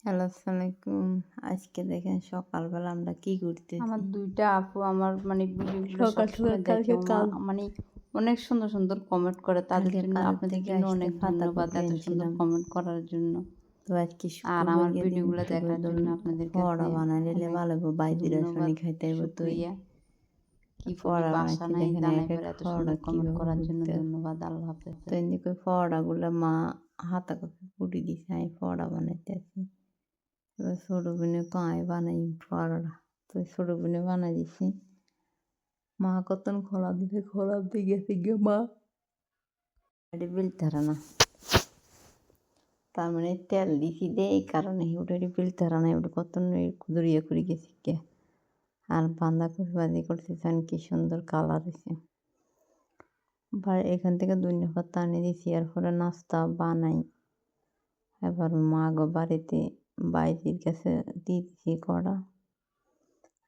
Hello, আসসালামু আলাইকুম। আজকে দেখেন সকালবেলা আমরা কি করতেছি। আমার ২ টা আপু আমার ভিডিওগুলো সকাল সবসময় দেখে অনেক সুন্দর, সুন্দর কমেন্ট করে। তাদের কালকে জন্য কাজ আপনাদের থেকে জন্য আসতে অনেক ধন্যবাদ ফাতাকপি এত সুন্দর আনছিলাম। কমেন্ট করার জন্য। তো আজকে আর শুক্রবার আমার দিন ভিডিওগুলো শুক্রবার দেখার ধরুন জন্য আপনাদের কাছে ফড়া বানাই নিলে অনেক ভালো হইব। বাইদিরা ধন্যবাদ, শুনি খাইতে হইব। তুই শুকরিয়া। কি বলি ফড়া বাসা বানাইছি নাই, দেখেন দানাই এক এক ভরে এত ফড়া সুন্দর কমেন্ট কিভাবে করার জন্য ঘুরতে। ধন্যবাদ। আল্লাহ হাফেজ। তো এদিকে ফড়া গুলা মা হাতা কপি পুড়ি দিছে, আমি ফড়া বানাইতেছি। এবার ছোট বোনে কয় বানাই ফড়া, তো ছোট বোনে বানাই দিছি। মা কতন খোলা দিছে, খোলা দিয়ে গেছে গিয়ে মা এটি বেলতে না, তার মানে তেল দিছি দে এই কারণে ওটা বেলতে না, ওটা কত দরিয়া করে গেছি কে। আর বাঁধাকপি ভাজি করতেছেন, কি সুন্দর কালার হয়েছে। এখান থেকে ধনিয়া পাতা আনি দিছি, এরপরে নাস্তা বানাই। এবার মা গো বাড়িতে বাইরের কাছে দিয়ে দিছি কড়া।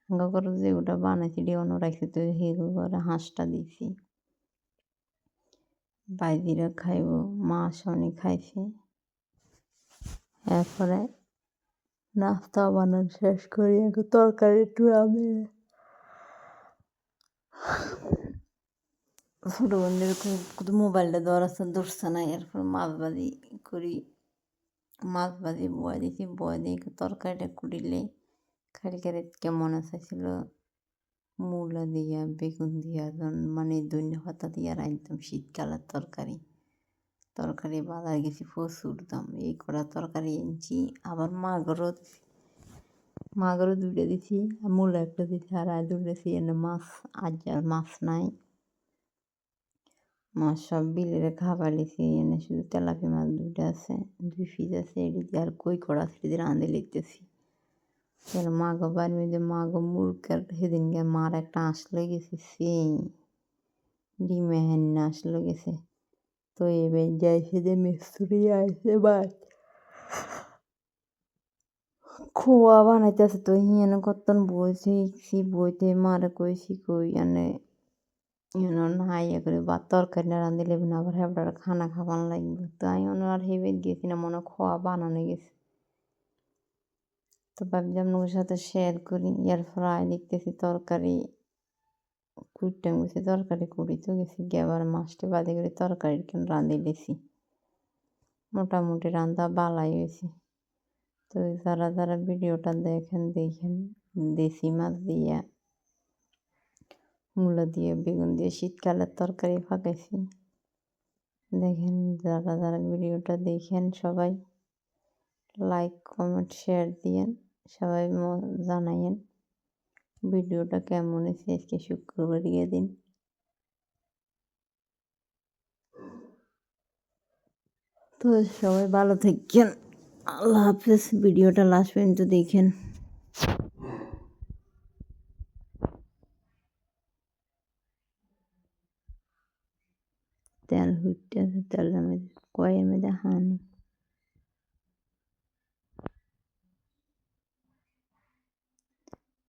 হাঙ্গা করে যে ওটা বানাইছি অন্য রাখছি, তো সেগুলো করে হাঁসটা দিছি। বাইদিরা খাইব, মা শনি খাইছে। এরপরে নাস্তা বানানো শেষ করি, এখন তরকারি একটু রাঁধি। ছোট বোনদের মোবাইলটা ধরছে না, এরপর মাছ ভাজি করি। মাছ ভাজি বয়ে দিছি, বয়ে দিয়ে তরকারিটা কুড়িলে খালি কেমন চাইছিল মূলা দিয়া বেগুন দিয়া মানে ধনিয়া পাতা দিয়া রাঁধতাম শীতকালের তরকারি। তরকারি বাজার গেছি প্রচুর দাম, এই করা তরকারি এনেছি। আবার মাগরও 2টা দিছি, মূলা একটা দিছি, আর 2টা দিছি। এনে মাছ আজ আর মাছ নাই, মাছ সব বিলের খাবার লিছি। এনে শুধু তেলাপি মাছ 2টা আছে, 2 পিস আছে, এটি দিয়ে আর কই কড়া সেটি রাঁধে লিখতেছি। মাগো বাড়ির মধ্যে মাগো মুরগের সেদিনকে মার একটা আসলে গেছে, সেই ডিমে হেন্না আসলে গেছে। তো এবার যাই সেদে মিস্ত্রি আইসে বাস খোয়া বানাইতেছে। তো হিয়ানে কতন বইছে বইতে মারে কইছি কই এনে না ইয়ে করে বা তরকারি না রাঁধি লেবে না, আবার হেবড়ার খানা খাবান লাগবে। তো আমি আর হেবে গেছি না, মনে খোয়া বানানো গেছে। তো ভাবলাম ওর সাথে শেয়ার করি। এর ফ্রাই দেখতেছি তরকারি কুইটাম গেছি, তরকারি কুড়ি তো গেছি গিয়ে আবার মাছটা বাদে করে তরকারি কেন রাঁধি লেছি। মোটামুটি রান্না বালাই হয়েছে। তো যারা ভিডিওটা দেখেন দেশি মাছ দিয়ে মূলা দিয়ে বেগুন দিয়ে শীতকালের তরকারি পাকাইছি। দেখেন যারা ভিডিওটা দেখেন সবাই লাইক কমেন্ট শেয়ার দিয়েন, সবাই জানাইয়েন ভিডিওটা কেমন হয়েছে। আজকে শুক্রবার দিন। তো সবাই ভালো থাকেন, আল্লাহ হাফেজ। ভিডিওটা লাস্ট পর্যন্ত দেখেন। তেল হইতে আছে, তেলের মধ্যে কয়ের মধ্যে হানি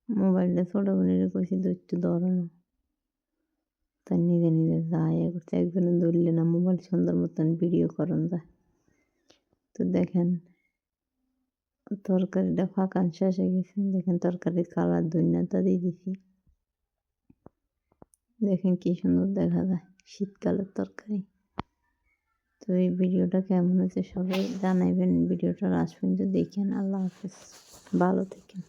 মোবাইলটা ছোট বোনের কইছি ধরতে ধরানো, তাই নিজে নিজে যায় করছে। একজনে ধরলে না মোবাইল সুন্দর মতন ভিডিও করন যায়। তো দেখেন তরকারিটা ফাঁকান শেষ হয়ে গেছে। দেখেন তরকারির কালার ধনিয়াটা দিয়ে দিছি, দেখেন কি সুন্দর দেখা যায় শীতকালের তরকারি। তো এই ভিডিওটা কেমন হয়েছে সবাই জানাইবেন। ভিডিওটা লাস্ট পর্যন্ত দেখেন। আল্লাহ হাফেজ, ভালো থাকেন।